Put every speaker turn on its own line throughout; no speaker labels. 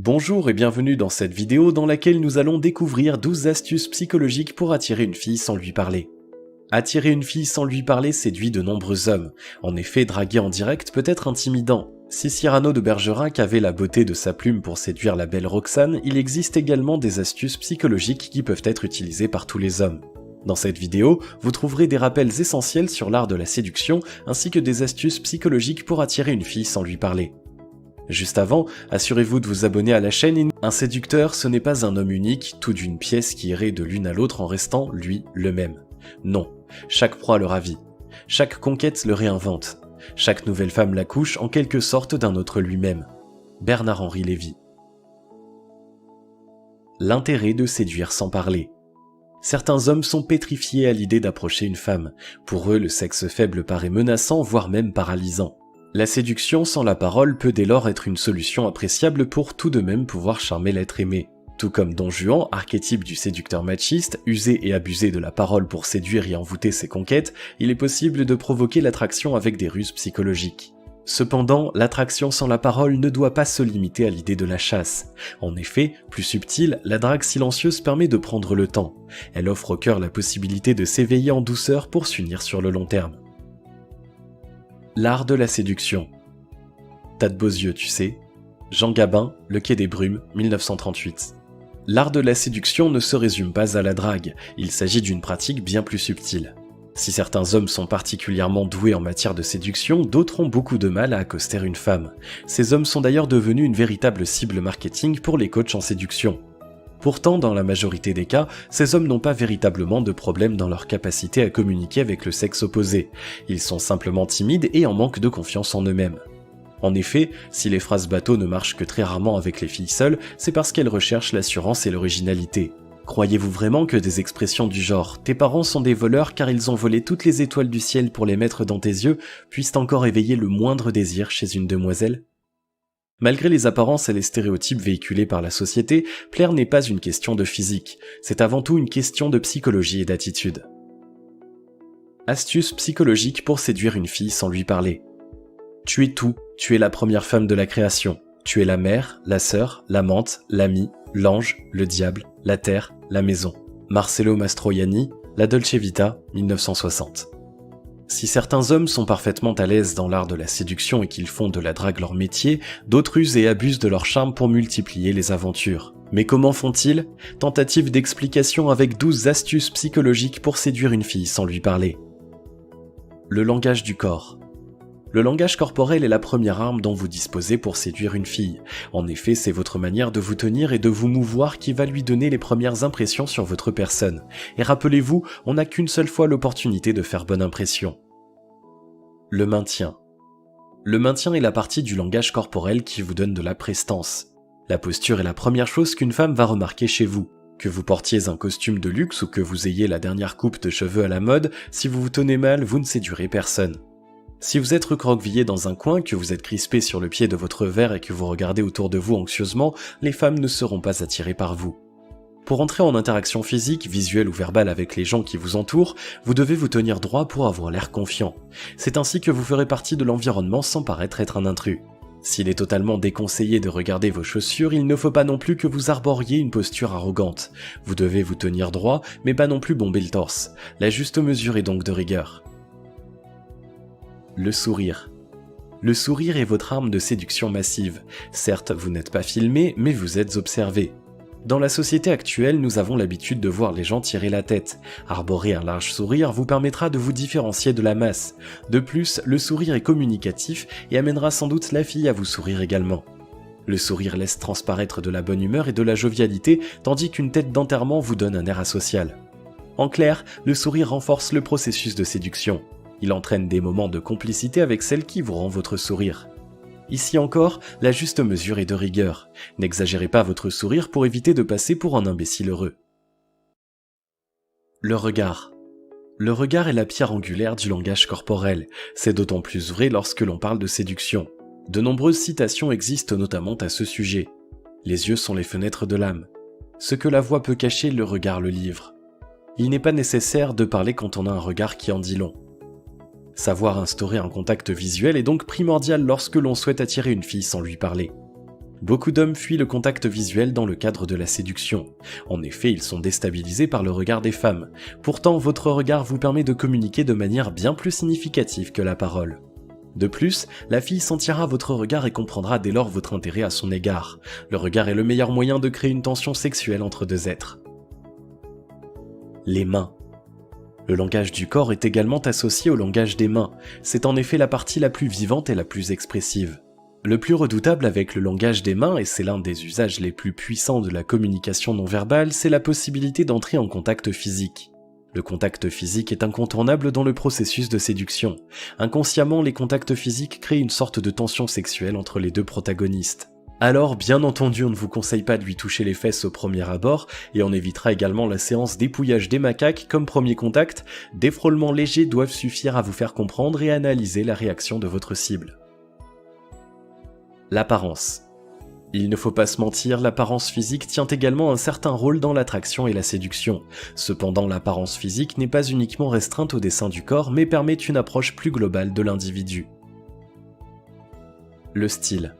Bonjour et bienvenue dans cette vidéo dans laquelle nous allons découvrir 12 astuces psychologiques pour attirer une fille sans lui parler. Attirer une fille sans lui parler séduit de nombreux hommes. En effet, draguer en direct peut être intimidant. Si Cyrano de Bergerac avait la beauté de sa plume pour séduire la belle Roxane, il existe également des astuces psychologiques qui peuvent être utilisées par tous les hommes. Dans cette vidéo, vous trouverez des rappels essentiels sur l'art de la séduction ainsi que des astuces psychologiques pour attirer une fille sans lui parler. Juste avant, assurez-vous de vous abonner à la chaîne. Un séducteur, ce n'est pas un homme unique, tout d'une pièce qui irait de l'une à l'autre en restant, lui, le même. Non, chaque proie le ravit. Chaque conquête le réinvente. Chaque nouvelle femme l'accouche en quelque sorte d'un autre lui-même. Bernard-Henri Lévy. L'intérêt de séduire sans parler. Certains hommes sont pétrifiés à l'idée d'approcher une femme. Pour eux, le sexe faible paraît menaçant, voire même paralysant. La séduction sans la parole peut dès lors être une solution appréciable pour tout de même pouvoir charmer l'être aimé. Tout comme Don Juan, archétype du séducteur machiste, usé et abusé de la parole pour séduire et envoûter ses conquêtes, il est possible de provoquer l'attraction avec des ruses psychologiques. Cependant, l'attraction sans la parole ne doit pas se limiter à l'idée de la chasse. En effet, plus subtile, la drague silencieuse permet de prendre le temps. Elle offre au cœur la possibilité de s'éveiller en douceur pour s'unir sur le long terme. L'art de la séduction. T'as de beaux yeux, tu sais. Jean Gabin, Le Quai des Brumes, 1938. L'art de la séduction ne se résume pas à la drague, il s'agit d'une pratique bien plus subtile. Si certains hommes sont particulièrement doués en matière de séduction, d'autres ont beaucoup de mal à accoster une femme. Ces hommes sont d'ailleurs devenus une véritable cible marketing pour les coachs en séduction. Pourtant, dans la majorité des cas, ces hommes n'ont pas véritablement de problème dans leur capacité à communiquer avec le sexe opposé. Ils sont simplement timides et en manque de confiance en eux-mêmes. En effet, si les phrases bateau ne marchent que très rarement avec les filles seules, c'est parce qu'elles recherchent l'assurance et l'originalité. Croyez-vous vraiment que des expressions du genre « tes parents sont des voleurs car ils ont volé toutes les étoiles du ciel pour les mettre dans tes yeux » puissent encore éveiller le moindre désir chez une demoiselle ? Malgré les apparences et les stéréotypes véhiculés par la société, plaire n'est pas une question de physique, c'est avant tout une question de psychologie et d'attitude. Astuce psychologique pour séduire une fille sans lui parler. Tu es tout, tu es la première femme de la création. Tu es la mère, la sœur, l'amante, l'amie, l'ange, le diable, la terre, la maison. Marcello Mastroianni, La Dolce Vita, 1960. Si certains hommes sont parfaitement à l'aise dans l'art de la séduction et qu'ils font de la drague leur métier, d'autres usent et abusent de leur charme pour multiplier les aventures. Mais comment font-ils ? Tentative d'explication avec 12 astuces psychologiques pour séduire une fille sans lui parler. Le langage du corps. Le langage corporel est la première arme dont vous disposez pour séduire une fille. En effet, c'est votre manière de vous tenir et de vous mouvoir qui va lui donner les premières impressions sur votre personne. Et rappelez-vous, on n'a qu'une seule fois l'opportunité de faire bonne impression. Le maintien. Le maintien est la partie du langage corporel qui vous donne de la prestance. La posture est la première chose qu'une femme va remarquer chez vous. Que vous portiez un costume de luxe ou que vous ayez la dernière coupe de cheveux à la mode, si vous vous tenez mal, vous ne séduirez personne. Si vous êtes recroquevillé dans un coin, que vous êtes crispé sur le pied de votre verre et que vous regardez autour de vous anxieusement, les femmes ne seront pas attirées par vous. Pour entrer en interaction physique, visuelle ou verbale avec les gens qui vous entourent, vous devez vous tenir droit pour avoir l'air confiant. C'est ainsi que vous ferez partie de l'environnement sans paraître être un intrus. S'il est totalement déconseillé de regarder vos chaussures, il ne faut pas non plus que vous arboriez une posture arrogante. Vous devez vous tenir droit, mais pas non plus bomber le torse. La juste mesure est donc de rigueur. Le sourire. Le sourire est votre arme de séduction massive. Certes, vous n'êtes pas filmé, mais vous êtes observé. Dans la société actuelle, nous avons l'habitude de voir les gens tirer la tête. Arborer un large sourire vous permettra de vous différencier de la masse. De plus, le sourire est communicatif et amènera sans doute la fille à vous sourire également. Le sourire laisse transparaître de la bonne humeur et de la jovialité, tandis qu'une tête d'enterrement vous donne un air asocial. En clair, le sourire renforce le processus de séduction. Il entraîne des moments de complicité avec celle qui vous rend votre sourire. Ici encore, la juste mesure est de rigueur. N'exagérez pas votre sourire pour éviter de passer pour un imbécile heureux. Le regard. Le regard est la pierre angulaire du langage corporel. C'est d'autant plus vrai lorsque l'on parle de séduction. De nombreuses citations existent notamment à ce sujet. Les yeux sont les fenêtres de l'âme. Ce que la voix peut cacher, le regard le livre. Il n'est pas nécessaire de parler quand on a un regard qui en dit long. Savoir instaurer un contact visuel est donc primordial lorsque l'on souhaite attirer une fille sans lui parler. Beaucoup d'hommes fuient le contact visuel dans le cadre de la séduction. En effet, ils sont déstabilisés par le regard des femmes. Pourtant, votre regard vous permet de communiquer de manière bien plus significative que la parole. De plus, la fille sentira votre regard et comprendra dès lors votre intérêt à son égard. Le regard est le meilleur moyen de créer une tension sexuelle entre deux êtres. Les mains. Le langage du corps est également associé au langage des mains. C'est en effet la partie la plus vivante et la plus expressive. Le plus redoutable avec le langage des mains, et c'est l'un des usages les plus puissants de la communication non verbale, c'est la possibilité d'entrer en contact physique. Le contact physique est incontournable dans le processus de séduction. Inconsciemment, les contacts physiques créent une sorte de tension sexuelle entre les deux protagonistes. Alors, bien entendu, on ne vous conseille pas de lui toucher les fesses au premier abord, et on évitera également la séance d'épouillage des macaques comme premier contact. Des frôlements légers doivent suffire à vous faire comprendre et analyser la réaction de votre cible. L'apparence. Il ne faut pas se mentir, l'apparence physique tient également un certain rôle dans l'attraction et la séduction. Cependant, l'apparence physique n'est pas uniquement restreinte au dessin du corps, mais permet une approche plus globale de l'individu. Le style.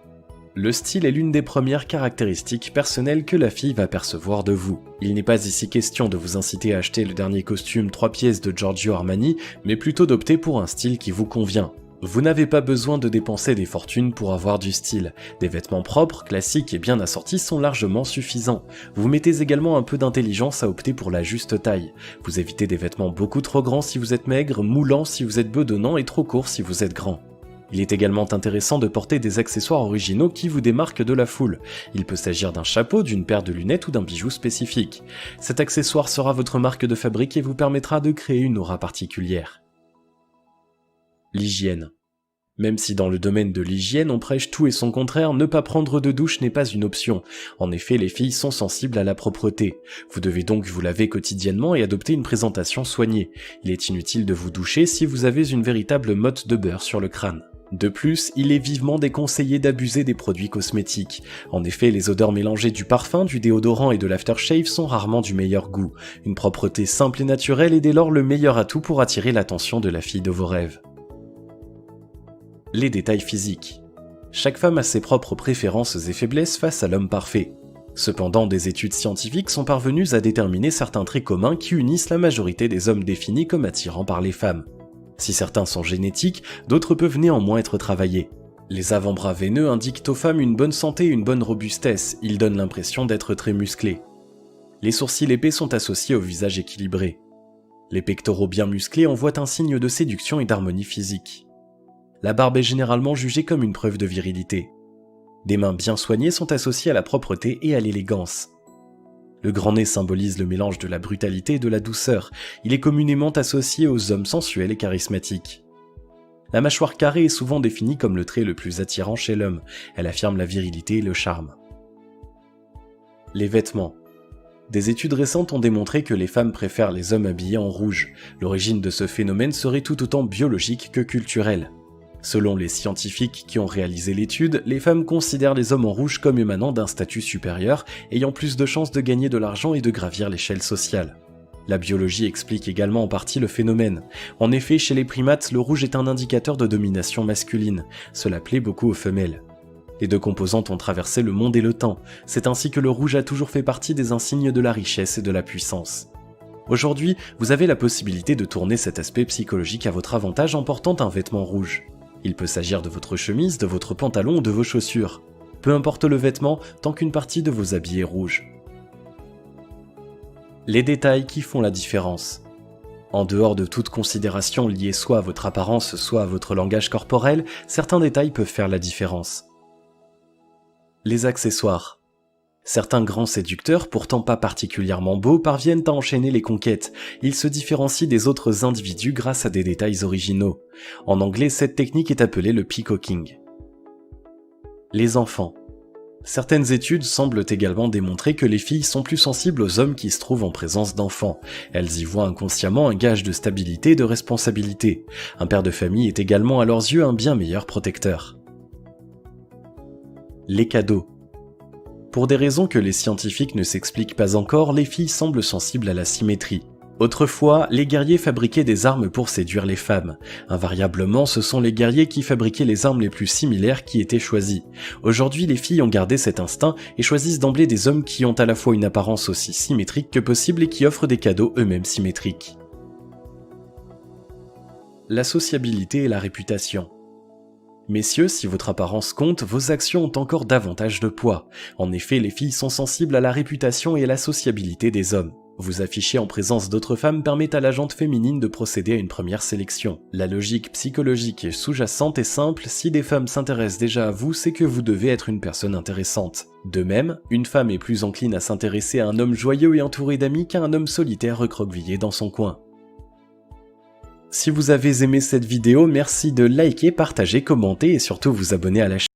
Le style est l'une des premières caractéristiques personnelles que la fille va percevoir de vous. Il n'est pas ici question de vous inciter à acheter le dernier costume 3 pièces de Giorgio Armani, mais plutôt d'opter pour un style qui vous convient. Vous n'avez pas besoin de dépenser des fortunes pour avoir du style. Des vêtements propres, classiques et bien assortis sont largement suffisants. Vous mettez également un peu d'intelligence à opter pour la juste taille. Vous évitez des vêtements beaucoup trop grands si vous êtes maigre, moulants si vous êtes bedonnant et trop courts si vous êtes grand. Il est également intéressant de porter des accessoires originaux qui vous démarquent de la foule. Il peut s'agir d'un chapeau, d'une paire de lunettes ou d'un bijou spécifique. Cet accessoire sera votre marque de fabrique et vous permettra de créer une aura particulière. L'hygiène. Même si dans le domaine de l'hygiène on prêche tout et son contraire, ne pas prendre de douche n'est pas une option. En effet, les filles sont sensibles à la propreté. Vous devez donc vous laver quotidiennement et adopter une présentation soignée. Il est inutile de vous doucher si vous avez une véritable motte de beurre sur le crâne. De plus, il est vivement déconseillé d'abuser des produits cosmétiques. En effet, les odeurs mélangées du parfum, du déodorant et de l'aftershave sont rarement du meilleur goût. Une propreté simple et naturelle est dès lors le meilleur atout pour attirer l'attention de la fille de vos rêves. Les détails physiques. Chaque femme a ses propres préférences et faiblesses face à l'homme parfait. Cependant, des études scientifiques sont parvenues à déterminer certains traits communs qui unissent la majorité des hommes définis comme attirants par les femmes. Si certains sont génétiques, d'autres peuvent néanmoins être travaillés. Les avant-bras veineux indiquent aux femmes une bonne santé et une bonne robustesse, ils donnent l'impression d'être très musclés. Les sourcils épais sont associés au visage équilibré. Les pectoraux bien musclés envoient un signe de séduction et d'harmonie physique. La barbe est généralement jugée comme une preuve de virilité. Des mains bien soignées sont associées à la propreté et à l'élégance. Le grand nez symbolise le mélange de la brutalité et de la douceur. Il est communément associé aux hommes sensuels et charismatiques. La mâchoire carrée est souvent définie comme le trait le plus attirant chez l'homme. Elle affirme la virilité et le charme. Les vêtements. Des études récentes ont démontré que les femmes préfèrent les hommes habillés en rouge. L'origine de ce phénomène serait tout autant biologique que culturelle. Selon les scientifiques qui ont réalisé l'étude, les femmes considèrent les hommes en rouge comme émanant d'un statut supérieur, ayant plus de chances de gagner de l'argent et de gravir l'échelle sociale. La biologie explique également en partie le phénomène. En effet, chez les primates, le rouge est un indicateur de domination masculine. Cela plaît beaucoup aux femelles. Les deux composantes ont traversé le monde et le temps. C'est ainsi que le rouge a toujours fait partie des insignes de la richesse et de la puissance. Aujourd'hui, vous avez la possibilité de tourner cet aspect psychologique à votre avantage en portant un vêtement rouge. Il peut s'agir de votre chemise, de votre pantalon ou de vos chaussures. Peu importe le vêtement, tant qu'une partie de vos habits est rouge. Les détails qui font la différence. En dehors de toute considération liée soit à votre apparence, soit à votre langage corporel, certains détails peuvent faire la différence. Les accessoires. Certains grands séducteurs, pourtant pas particulièrement beaux, parviennent à enchaîner les conquêtes. Ils se différencient des autres individus grâce à des détails originaux. En anglais, cette technique est appelée le peacocking. Les enfants. Certaines études semblent également démontrer que les filles sont plus sensibles aux hommes qui se trouvent en présence d'enfants. Elles y voient inconsciemment un gage de stabilité et de responsabilité. Un père de famille est également à leurs yeux un bien meilleur protecteur. Les cadeaux. Pour des raisons que les scientifiques ne s'expliquent pas encore, les filles semblent sensibles à la symétrie. Autrefois, les guerriers fabriquaient des armes pour séduire les femmes. Invariablement, ce sont les guerriers qui fabriquaient les armes les plus similaires qui étaient choisies. Aujourd'hui, les filles ont gardé cet instinct et choisissent d'emblée des hommes qui ont à la fois une apparence aussi symétrique que possible et qui offrent des cadeaux eux-mêmes symétriques. La sociabilité et la réputation. Messieurs, si votre apparence compte, vos actions ont encore davantage de poids. En effet, les filles sont sensibles à la réputation et à la sociabilité des hommes. Vous afficher en présence d'autres femmes permet à la jante féminine de procéder à une première sélection. La logique psychologique et sous-jacente est simple, si des femmes s'intéressent déjà à vous, c'est que vous devez être une personne intéressante. De même, une femme est plus encline à s'intéresser à un homme joyeux et entouré d'amis qu'à un homme solitaire recroquevillé dans son coin. Si vous avez aimé cette vidéo, merci de liker, partager, commenter et surtout vous abonner à la chaîne.